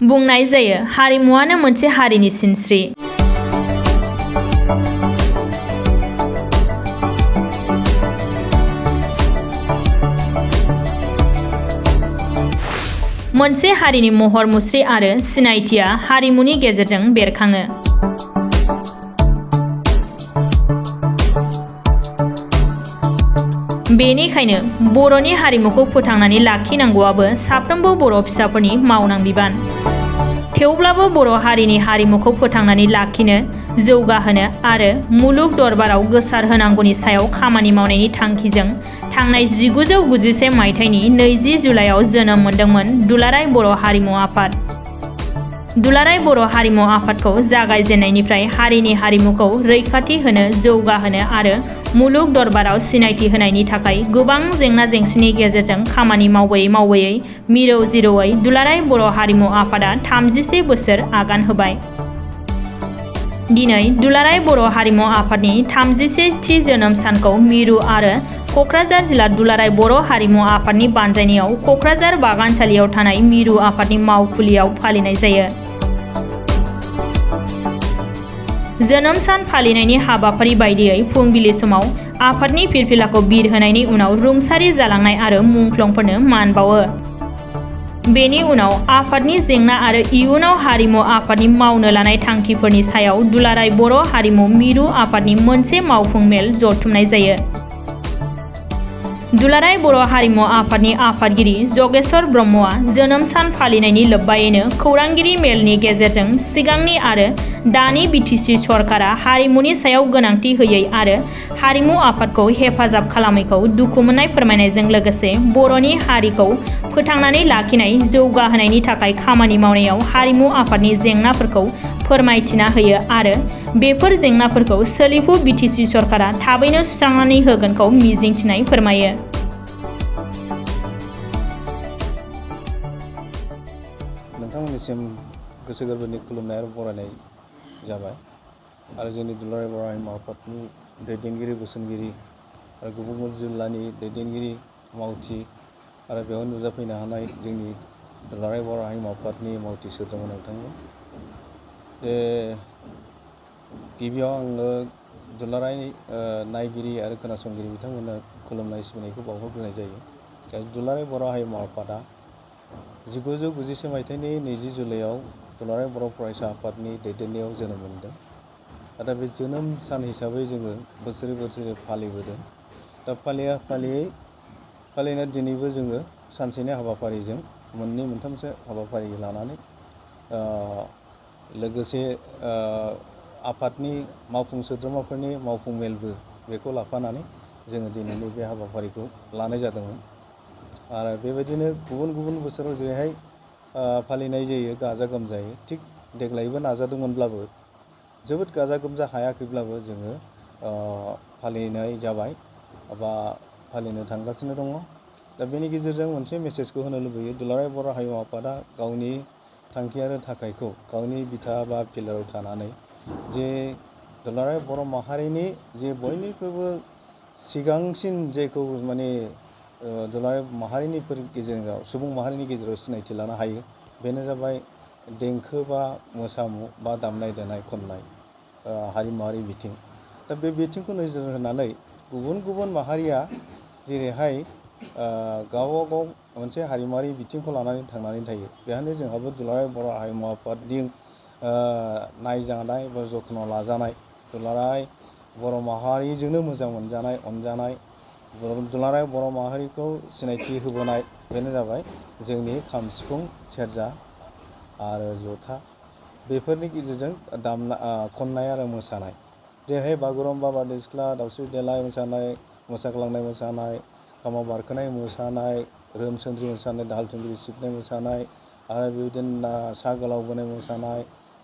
बुंनाय जायो हारिमुआनो मोनसे हारिनि सिनस्रि। मोनसे हारिनि महर मुस्रि आरो सिनायथिया हारिमुनि गेजेरजों बेरखाङो। बेनिखायनो बर'नि हारिमुखौ फोथांनानै लाखिनांगौआबो साफ्रोमबो बर' फिसाफोरनि मावनां बिबान। थेवब्लाबो बर' हारिनि हारिमुखौ फोथांनानै लाखिनो, जौगाहोनो आरो मुलुग दरबाराव गोसारहोनांगौनि सायाव खामानि मावनायनि थांखिजों थांनाय 1991 मायथाइनि 20 जुलाइआव जोनोम मोनदोंमोन दुलाराय बर' हारिमु आफाद। दुलाराय बर' हारिमु आफादखौ जागायजेननायनिफ्राय हारिनि हारिमुखौ रैखाथि होनो, जौगाहोनो आरो मुलुग दरबाराव सिनायथि होनायनि थाखाय गोबां जेंना जेंसिनि गेजेरजों खामानि मावबोयै मिरौ जिरौयै दुलाराय बर' हारिमु आफादा 31 बोसोर आगान होबाय। दिनै दुलाराय बर' हारिमु आफादनि 31थि जोनोम सानखौ मिरु आरो क'क्राझार जिल्ला दुलाराय बर' हारिमु आफादनि बानजायनायाव क'क्राझार बागानसालियाव थानाय मिरु आफादनि मावखुलियाव फालिनाय जायो। जोनोम सान फालिनायनि हाबाफारि बायदियै फुंबिलि समाव आफादनि फिरफिलाखौ बिरहोनायनि उनाव रुंसारि जालांनाय आरो मुंख्लंफोरनो मान बावो। बेनि उनाव आफादनि जेंना आरो इयुनाव हारिमु आफादनि मावनो लानाय थांखिफोरनि सायाव दुलाराय बर' हारिमु मिरु आफादनि मोनसे मावफुं मेल जथुमनाय जायो। दुलाराय बर' हारिमु आफादनि आफादगिरि जगेश्वर ब्रह्मआ जोनोम सान फालिनायनि लोब्बायैनो खौरांगिरि मेलनि गेजेरजों सिगांनि आरो दानि बिटिसि सरकारा हारिमुनि सायाव गोनांथि होयै आरो हारिमु आफादखौ हेफाजाब खालामैखौ दुखु मोननाय फोरमायनायजों लोगोसे बर'नि हारिखौ फोथांनानै लाखिनाय, जौगाहोनायनि थाखाय खामानि मावनायाव हारिमु आफादनि जेंनाफोरखौ फोरमायथिना होयो आरो बेफोर जेंनाफोरखौ सोलिफु बिटिसि सरकारा थाबैनो सुस्रांनानै होगोनखौ मिजिंथिनाय फोरमायो। नोंथांमोननिसिम गोसो गोरबोनि खुलुमनाय आरो बरायनाय जाबाय आरो जोंनि दुलाराय बर' हारिमु आफादनि दैदेनगिरि बोसोनगिरि आरो गुबुन गुबुन जिल्लानि दैदेनगिरि मावथि आरो बेयाव नुजाफैनो हानाय जोंनि दुलाराय बर' हारिमु आफादनि मावथि सोद्रोमा नोंथांमोन। गिबियाव आङो दुलाराय नायगिरि आरो खोनासंगिरि बिथांमोननो खुलुमनाय सिबिनायखौ बावहरग्रोनाय जायो। दुलाराय बर' हारिमु आफादा 1991 मायथाइनि 20 जुलाइआव दुलाराय बर' फरायसा आफादनि दैदेननायाव जोनोम मोनदों। दा बे जोनोम सान हिसाबै जोङो बोसोरै बोसोरै फालिबोदों। दा फालिनाय दिनैबो जोङो सानसेनि हाबाफारिजों मोननै मोनथामसो हाबाफारि लानानै लोगोसे आफादनि मावफुं सोद्रोमाफोरनि मावफुं मेलबो बेखौ लाफानानै जोङो दिनैनि बे हाबाफारिखौ लानाय जादोंमोन। आरो बेबायदिनो गुबुन गुबुन बोसोराव जेरैहाय फालिनाय जायो गाजा गोमजायै, थिग देग्लायबो नाजादोंमोनब्लाबो जोबोद गाजा गोमजा हायाखैब्लाबो जोङो फालिनाय जाबाय बा फालिनो थांगासिनो दङ। दा बेनि गेजेरजों मोनसे मेसेजखौ होनो लुबैयो, दुलाराय बर' हारिमु आफादा गावनि थांखि आरो थाखायखौ गावनि बिथा बा फिलाराव थानानै जे दुलाराय बर' माहारिनि जे बयनिख्रुइबो सिगांसिन जेखौ माने दुलाराय माहारिनिफोर गेजेराव सुबुं माहारिनि गेजेराव सिनायथि लानो हायो, बेनो जाबाय देंखो बा मोसामु बा दामनाय देनाय खननाय हारिमुवारि बिथिं। दा बे बिथिंखौ नोजोर होनानै गुबुन गुबुन माहारिया जेरैहाय गावबा गाव मोनसे हारिमुवारि बिथिंखौ लानानै थांनानै थायो, बेहायनो जोंहाबो दुलाराय बर' हारिमु आफादनि नायजानाय बा जथ्न लाजानाय दुलाराय बर' माहारिजोंनो मोजां मोनजानाय, अनजानाय दुलाराय बर' माहारिखौ सिनायथि होबोनाय बेनो जाबाय जोंनि खाम, सिफुं, सेरजा आरो जथा बेफोरनि गेजेरजों खननाय आरो मोसानाय। जेरैहाय बागुरुम्बा, बारदै सिख्ला, दावस्रि देलाय मोसानाय, मोसाग्लांनाय मोसानाय, खामाव बारखोनाय मोसानाय, रोनसोनद्रि मोसानाय, दाहाल थुंग्रि सिबनाय मोसानाय आरो बेबायदिनो सा गोलाव बोनाय मोसानाय,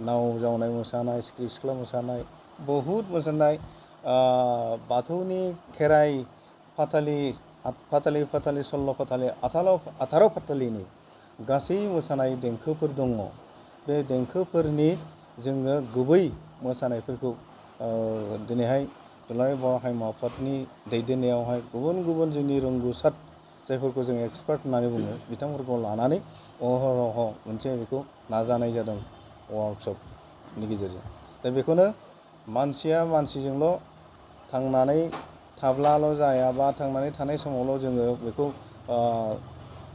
नाव जावनाय मोसानाय, सिख्रि सिख्ला मोसानाय, बहुद मोसानाय, बाथौनि खेराइ फाथालि सल्ल' फाथालि 18 फाथालिनि गासै मोसानाय देंखोफोर दङ। बे देंखोफोरनि जोङो गुबै मोसानायफोरखौ दिनैहाय दुलाराय बर' हारिमु आफादनि दैदेननायावहाय गुबुन गुबुन जोंनि रोंगौसार जायफोरखौ जों एक्सपार्ट होननानै बुङो बिथांमोनखौ लानानै अहरह मोनसे बेखौ नाजानाय जादों वार्कशपनि गेजेरजों। दा बेखौनो मानसिया मानसिजोंल' थांनानै थाब्लाल' जाया बा थांनानै थानाय समावल' जोङो बेखौ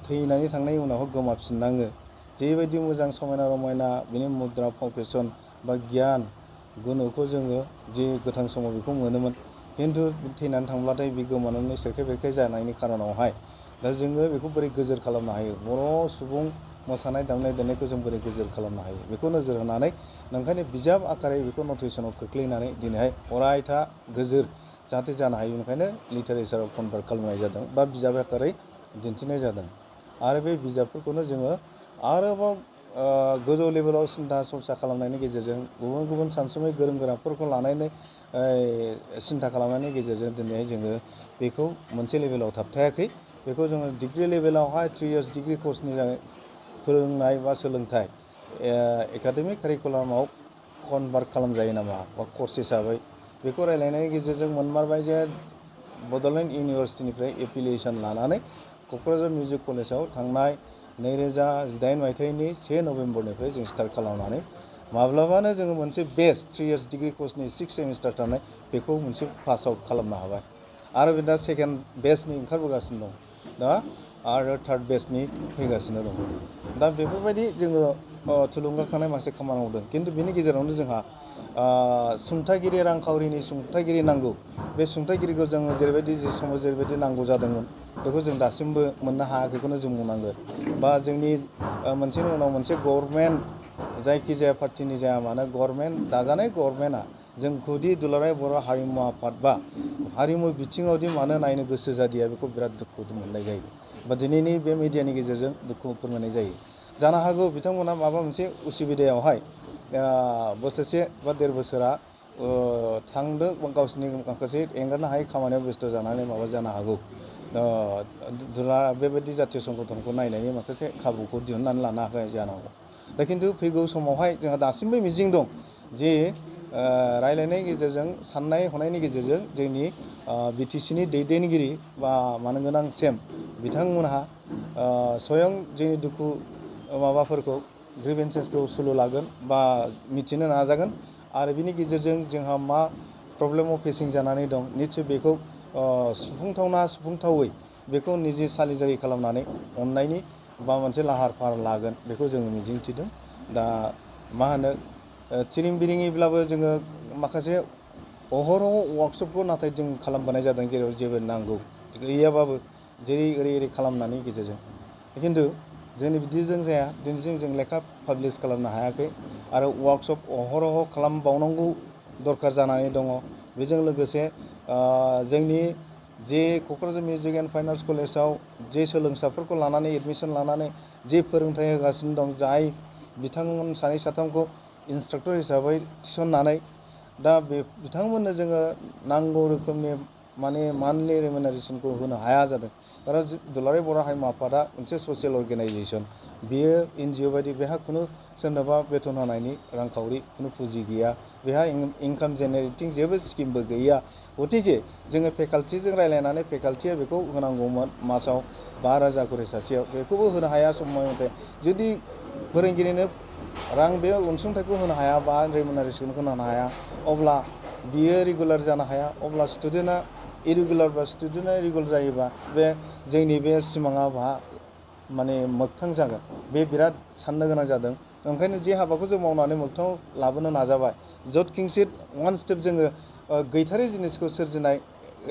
थैनानै थांनायनि उनाव गोमाफिननाङो। जेबायदि मोजां समायना रमायना बिनि मुद्रा फाव फेसन बा गियान गुनखौ जोङो जे गोथां समाव बेखौ मोनोमोन, खिन्थु थैनानै थांब्लाथाय बे गोमानानै सेरखाय बेरखाय जानायनि खारनावहाय दा जोङो बेखौ बोरै गोजोर खालामनो हायो, बर' सुबुं मोसानाय दामनाय देनायखौ जों बोरै गोजोर खालामनो हायो, बेखौ नोजोर होनानै नोंखायनो बिजाब आकारै बेखौ नटिसनाव खोख्लैनानै दिनैहाय अरायथा गोजोर जाहाथे जानो हायो, ओंखायनो लिटारेचाराव कनभार्ट खालामनाय जादों बा बिजाब आकारै दिन्थिनाय जादों। आरो बे बिजाबफोरखौनो जोङो आरोबाव गोजौ लेभेलाव सिन्था सरसा खालामनायनि गेजेरजों गुबुन गुबुन सानसुमै गोरों गोराफोरखौ लानानै सिन्था खालामनायनि गेजेरजों दिनैहाय जोङो बेखौ मोनसे लेभेलाव थाबथायाखै, बेखौ जोङो डिग्रि लेभेलावहाय 3 इयार्स डिग्रि कर्सनि फोरोंनाय बा सोलोंथाइ एकाडेमिक कारिकुलामाव कनभार्ट खालामजायो नामा बा कर्स हिसाबै बेखौ रायलायनायनि गेजेरजों मोनमारबाय जे बड'लेण्ड इउनिभार्सिटिनिफ्राय एफिलिएसन लानानै क'क्राझार मिउजिक कलेजाव थांनाय 2018 मायथाइनि 1 नभेम्बरनिफ्राय जों स्टार्ट खालामनानै माब्लाबानो जोङो मोनसे बेस्ट 3 इयार्स डिग्रि कर्सनि 6 सेमिस्टार थानाय बेखौ मोनसे पास आउट खालामनो हाबाय। आरो बे दा सेकेन्ड बेचनि ओंखारबोगासिनो दं, दा आरो थार्ड बेचनि फैगासिनो दं। दा बेफोरबायदि जोङो थुलुंगाखांनाय माखासे खामानि मावदों, खिन्थु बेनि गेजेरावनो जोंहा सुंथागिरि रांखावरिनि सुंथागिरि नांगौ। बे सुंथागिरिखौ जोङो जेरैबायदि जे समाव जेरैबायदि नांगौ जादोंमोन बेखौ जों दासिमबो मोननो हायाखैखौनो जों बुंनांगोन। बा जोंनि मोनसेनि उनाव मोनसे गभर्नमेन्ट जायखिजाया पार्टिनि जाया मानो गभर्नमेन्ट दाजानाय गभर्नमेन्टआ जोंखौदि दुलाराय बर' हारिमु आफाद बा हारिमु बिथिङावदि मानो नायनो गोसो जादिया बेखौ बिराद दुखु मोननाय जायो, बा दिनैनि बे मिडियानि गेजेरजों दुखु फोरमायनाय जायो। जानो हागौ बिथांमोना माबा मोनसे उसुबिदायावहाय बोसोरसे बा 1.5 बोसोरा थांदों, गावसिनि माखासे एंगारनो हायै खामानियाव बेस्थ' जानानै माबा जानो हागौ, बेबायदि जातीय संगठनखौ नायनायनि माखासे खाबुखौ दिहुननानै लानो हायाखै जानांगौ। दा खिन्थु फैगौ समावहाय जोंहा दासिमबो मिजिं दं जे रायलायनायनि गेजेरजों साननाय हनायनि गेजेरजों जोंनि बिटिसिनि दैदेनगिरि बा मानगोनां सेम बिथांमोनहा स्वयं जोंनि दुखु माबाफोरखौ ग्रिभेन्सेसखौ सुलु लागोन बा मिथिनो नाजागोन, आरो बिनि गेजेरजों जोंहा मा प्रब्लेमाव फेसिं जानानै दं निस्सय बेखौ सुफुंथावै बेखौ निजे सालिजारि खालामनानै अननायनि बा मोनसे लाहार फाहार लागोन, बेखौ जोङो मिजिंथिदों। दा मा होनो थिरिं बिरिङैब्लाबो जोङो माखासे अहरह वार्कशपखौ नाथाय जों खालामबोनाय जादों, जेराव जेबो नांगौ गैयाबाबो ओरै खालामनायनि गेजेरजों। खिन्थु जोंनि बिदिजों जाया, दिनैसिम जों लेखा पाब्लिस खालामनो हायाखै आरो वार्कशप अहरह खालामबावनांगौ दरखार जानानै दङ। बेजों लोगोसे जोंनि जे Kokrajhar music and fine arts कलेजाव जे सोलोंसाफोरखौ लानानै एडमिसन लानानै जे फोरोंथाइ होगासिनो दं, जाय बिथांमोन सानै साथामखौ इन्सट्राक्टर हिसाबै थिसननानै दा बिथांमोननो जोङो नांगौ रोखोमनि माने मान्थलि रेमुनारेसनखौ होनो हाया जादों। खारन दुलाराय बर' हारिमु आफादा मोनसे ससियेल अर्गेनाइजेसन, बेयो NGO बायदि बेहा खुनु सोरनोबा बेथन होनायनि रांखावरि खुनु पुँजि गैया, बेहा इनकाम जेनेरेटिं जेबो स्किमबो गैया। गतिके जोङो फेकाल्टिजों रायलायनानै फेकाल्टिया बेखौ होनांगौमोन मासाव 5,000 करि सासेयाव, बेखौबो होनो हाया समय मथे। जुदि फोरोंगिरिनो बे अनसुंथाइखौ होनो हाया बा रेमुनारेसनखौ होनो हाया, अब्ला बियो रेगुलार जानो हाया। अब्ला स्टुडेन्टआ इरेगुलार बा स्टुडेन्टआ रेगुलार जायोबा बे जोंनि बे सिमाङा माने मोगथां जागोन, बे बिराद साननो गोनां जादों। ओंखायनो जे हाबाखौ जों मावनानै मोगथाङाव लाबोनो नाजाबाय, जत किंसित वान स्टेप जोङो गैथारै जिनिसखौ सोरजिनाय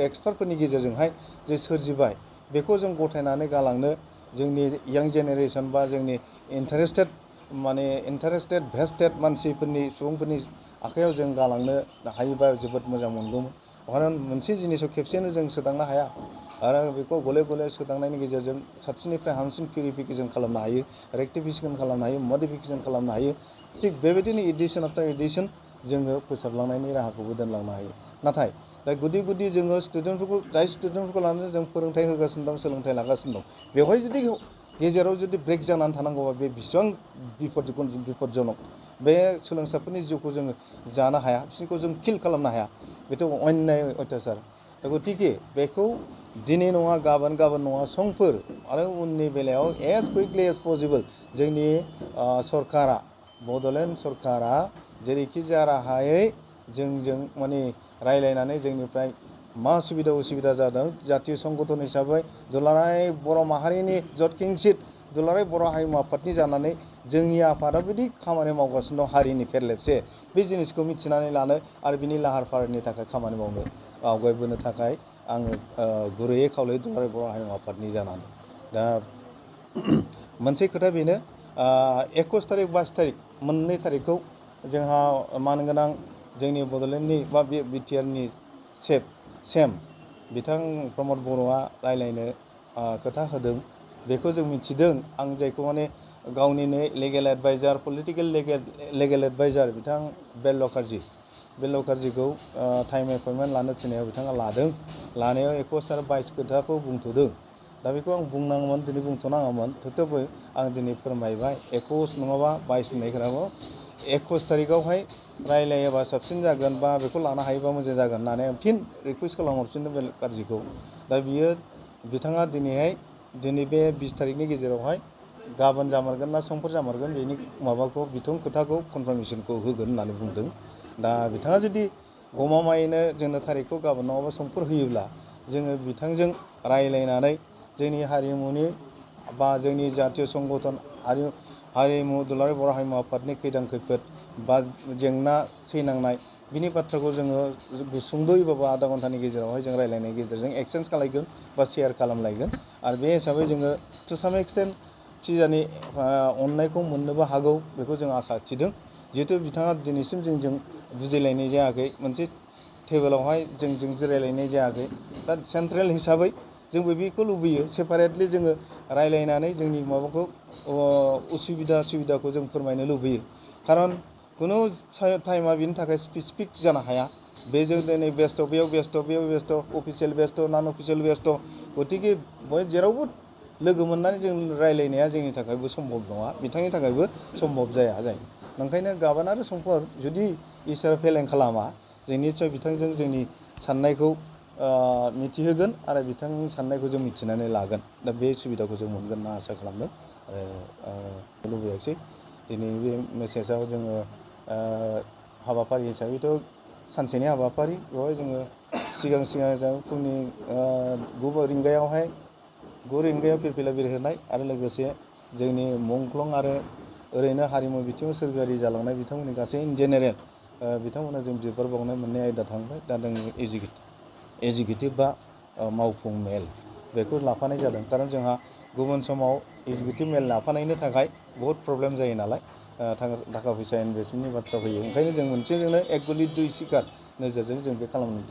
एक्सपार्टफोरनि गेजेरजोंहाय जे सोरजिबाय, बेखौ जों गथायनानै गालांनो जोंनि यां जेनेरेसन बा जोंनि इन्टारेस्टेड भेस्टेड मानसिफोरनि सुबुंफोरनि आखायाव जों गालांनो हायोबा जोबोद मोजां मोनगौमोन। खारन मोनसे जिनिसखौ खेबसेनो जों सोदांनो हाया, आरो बेखौ गले गले सोदांनायनि गेजेरजों साबसिननिफ्राय हामसिन पिउरिफिकेसन खालामनो हायो, रेक्टिफिकेसन खालामनो हायो, मडिफिकेसन खालामनो हायो। थिग बेबायदिनो एडिसन आफ्टार एडिसन जोङो फोसाबलांनायनि राहाखौबो दोनलांनो हायो। नाथाय दा गुदि जोङो जाय स्टुडेन्टफोरखौ लानानै जों फोरोंथाइ होगासिनो दं, सोलोंथाइ लागासिनो दं, बेवहाय जुदि गेजेराव जुदि ब्रेक जानानै थानांगौबा बे बेसेबां बिपदजनक। बे सोलोंसाफोरनि जिउखौ जोङो जानो हाया, बिसोरखौ जों किल खालामनो हाया, बेथ' अन्याय अयथासार। दा गतिके बेखौ दिनै नङा गाबोन नङा समफोर आरो उननि बेलायाव एज कुइकलि एज पसिबोल जोंनि सरकारा बड'लेण्ड सरकारा जेरैखि जाया राहायै जोंजों माने रायलायनानै जोंनिफ्राय मा सुबिदा उसुबिदा जादों जातीय संगठन हिसाबै दुलाराय बर' माहारिनि जथकिंसित दुलाराय बर' हारिमु आफादनि जानानै जोंनि आफादा बिदि खामानि मावगासिनो दं हारिनि फेरलेबसे बे जिनिसखौ मिथिनानै लानो आरो बिनि लाहार फाहारनि थाखाय खामानि मावनो आवगायबोनो थाखाय आङो गुरैयै खावलायो दुलाराय बर' हारिमु आफादनि जानानै दा मोनसे खोथा बेनो 21 तारिख 22 तारिख मोननै तारिखखौ जोंहा मानगोनां जोंनि बड'लेण्डनि बा बिटिआरनि सेम बिथां प्रमद बर'आ रायलायनो खोथा होदों बेखौ जों मिथिदों आं जायखौ माने गावनिनो legal adviser political legal adviser बिथां बेल्ल'कारजिखौ टाइम एपइन्टमेन्ट लानो थिननायाव बिथाङा लानायाव 21 आरो 22 खोथाखौ बुंथ'दों दा बेखौ आं बुंनाङामोन दिनै बुंथ'नाङामोन थेवबो आं दिनै फोरमायबाय 21 नङाबा 22 होननाय खोथाखौ 21 तारिखआवहाय रायलायोबा साबसिन जागोन बा बेखौ लानो हायोबा मोजां जागोन होननानै आं फिन रिकुवेस्ट खालामहरफिनदों बेल्ल'कारजिखौ दा बिथाङा दिनै बे 20 तारिखनि गेजेरावहाय गाबोन जामारगोन ना समफोर जामारगोन बेनि माबाखौ बिथं खोथाखौ कनफार्मेसनखौ होगोन होननानै बुंदों दा बिथाङा जुदि गमामायैनो जोंनो तारिखखौ गाबोन नङाबा समफोर होयोब्ला जोङो बिथांजों रायलायनानै जोंनि हारिमुनि बा जोंनि जातीय संगठन हारिमु दुलाराय बर' हारिमु आफादनि खैदां खैफोद बा जेंना सैनांनाय बिनि बाथ्राखौ जोङो सुंद'यैबाबो आधा घन्टानि गेजेरावहाय जों रायलायनायनि गेजेरजों एक्सचेन्ज खालायगोन बा शेयार खालामलायगोन आरो बे हिसाबै जोङो टु साम एक्सटेन्ट थिजानि अननायखौ मोननोबो हागौ बेखौ जों आसा थिदों जिहेतु बिथाङा दिनैसिम जोंजों बुजिलायनाय जायाखै मोनसे टेबोलावहाय जोंजों जिरायलायनाय जायाखै दा सेन्ट्रेल हिसाबै जोंबो बेखौ लुबैयो सेपारेटलि जोङो रायलायनानै जोंनि माबाखौ सुबिदाखौ जों फोरमायनो लुबैयो खारन खुनु टाइमा बिनि थाखाय स्पेसिफिक जानो हाया बेजों दिनै बेस्थ' बेयाव बेस्थ' अफिसियेल बेस्थ' नन अफिसियेल बेस्थ' गतिके जेरावबो लोगो मोननानै जों रायलायनाया जोंनि थाखायबो सम्भब नङा बिथांनि थाखायबो सम्भब जाया ओंखायनो गाबोन आरो समफोर जुदि इसोरा फेलें खालामा जों निस्सय बिथांजों जोंनि साननायखौ मिथिहोगोन आरो बिथांनि साननायखौ जों मिथिनानै लागोन दा बे सुबिदाखौ जों मोनगोन होनना आसा खालामदों आरो लुबैयाखिसै दिनै बे मेसेजाव जोङो हाबाफारि हिसाबैथ' सानसेनि हाबाफारि बेवहाय जोङो सिगां जों फुंनि 9 रिंगायाव फिरफिला बिरहोनाय आरो लोगोसे जोंनि मुंख्लं आरो ओरैनो हारिमु बिथिङाव सोरगोआरि जालांनाय बिथांमोननि गासै इन जेनेरेल बिथांमोना जों बिबार बावनाय मोननै आयदा थांबाय दा जों एजुकेटिभ बा मावफुं मेल बेखौ लाफानाय जादों खारन जोंहा गुबुन समाव एजुकेटिभ मेल लाफानायनि थाखाय बहुद प्रब्लेम जायो नालाय थाखा फैसा इनभेस्टमेन्टनि बाथ्रा फैयो ओंखायनो जों मोनसेजोंनो एक गुलि दुइ शिकार नोजोरजों जों बे खालामनो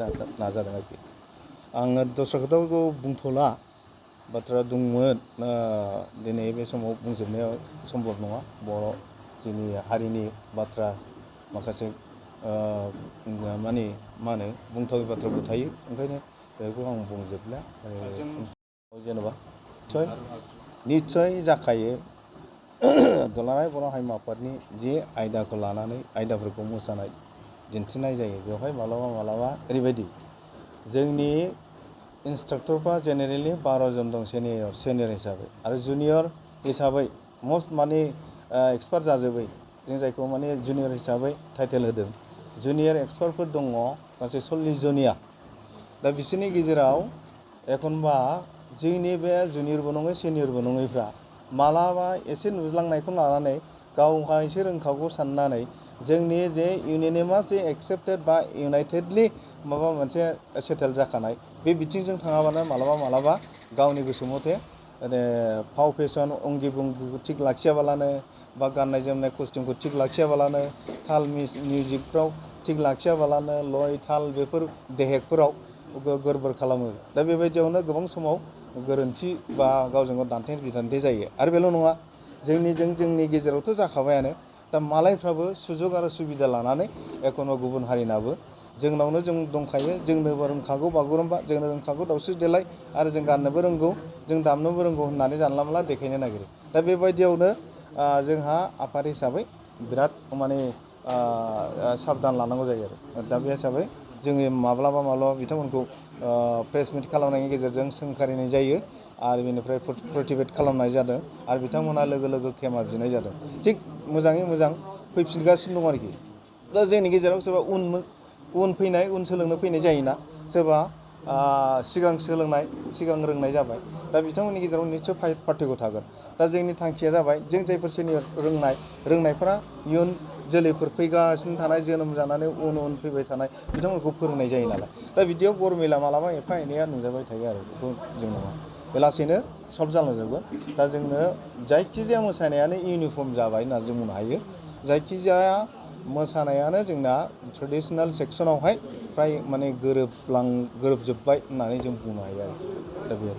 नाजादों आरोखि आङो दस्रा खोथाफोरखौ बुंथ'ला बाथ्रा दंमोन दिनै बे समाव बुंजोबनाया सम्भब नङा बर' जोंनि हारिनि बाथ्रा माखासे माने मा होनो बुंथावै बाथ्राबो थायो ओंखायनो बेखौ आं बुंजोबला जेनेबा निस्सय जाखायो दुलाराय बर' हारिमु आफादनि जे आयदाखौ लानानै आयदाफोरखौ मोसानाय दिन्थिनाय जायो बेवहाय मालाबा ओरैबायदि जोंनि इन्सट्राक्टरफ्रा जेनेरेलि 12 जन दं सिनियर हिसाबै आरो जुनियर हिसाबै मस्ट माने एक्सपार्ट जाजोबै जों जायखौ माने जुनियर हिसाबै टाइटेल होदों जुनियर एक्सपार्टफोर दङ गासै 40 जनिया दा बिसोरनि गेजेराव एखनबा जोंनि बे जुनियरबो नङै सिनियरबो नङैफ्रा मालाबा एसे नुज्लांनायखौ लानानै गावहा एसे रोंखागौ साननानै जोंनि जे इउनिनिमास जे एक्सेप्टेड बा इउनाइटेडलि माबा मोनसे सेटेल जाखानाय बे बिथिंजों थाङाबानो मालाबा गावनि गोसो मथे फाव फेसन अंगि भंगिखौ थिग लाखियाबालानो बा गाननाय जोमनाय कस्टिउमखौ थिग लाखियाबालानो ताल मिउजिकफ्राव थिग लाखियाबालानो लय ताल बेफोर देहेकफोराव गड़बड़ खालामो दा बेबायदियावनो गोबां समाव गोरोन्थि बा गावजों गाव दान्थे बिदान्थे जायो आरो बेल' नङा जोंनि गेजेरावथ' जाखाबायानो दा मालायफ्राबो सुजुग आरो सुबिदा लानानै एखनबा गुबुन हारिनाबो जोंनावनो जों दंखायो जोंनोबो रोंखागौ बागुरुम्बा जोंनो रोंखागौ दावस्रि देलाय आरो जों गाननोबो रोंगौ जों दामनोबो रोंगौ होननानै जानला मोनला देखायनो नागिरो दा बेबायदियावनो जोंहा आफाद हिसाबै बिराद माने साबधान लानांगौ जायो आरो दा बे हिसाबै जोङो माब्लाबा बिथांमोनखौ प्रेस मिट खालामनायनि गेजेरजों सोंखारिनाय जायो आरो बेनिफ्राय प्रतिबेट खालामनाय जादों आरो बिथांमोना लोगो लोगो खेमा बिनाय जादों। थिग मोजाङै मोजां फैफिनगासिनो दं आरोखि। दा जोंनि गेजेराव सोरबा उन सोलोंनो फैनाय जायोना, सोरबा सिगां रोंनाय जाबाय। दा बिथांमोननि गेजेराव निस्सय पार्थक्य थागोन। दा जोंनि थांखिया जाबाय जों जायफोर सिनियर रोंनायफोरा इयुन जोलैफोर फैगासिनो थानाय, जोनोम जानानै उन फैबाय थानाय बिथांमोनखौ फोरोंनाय जायो नालाय। दा बिदियाव गरमिला मालाबा एफा एनैया नुजाबाय थायो आरो, बेखौ जों नङा। बे लासैनो सल्भ जालांजोबगोन। दा जोंनो जायखिजाया मोसानायानो इउनिफर्म जाबाय होनना जों बुंनो हायो। जायखिजाया मोसानायानो जोंना ट्रेडिसनेल सेक्सनावहाय फ्राय माने गोरोबजोब्बाय होननानै जों बुंनो हायो आरोखि। दा बे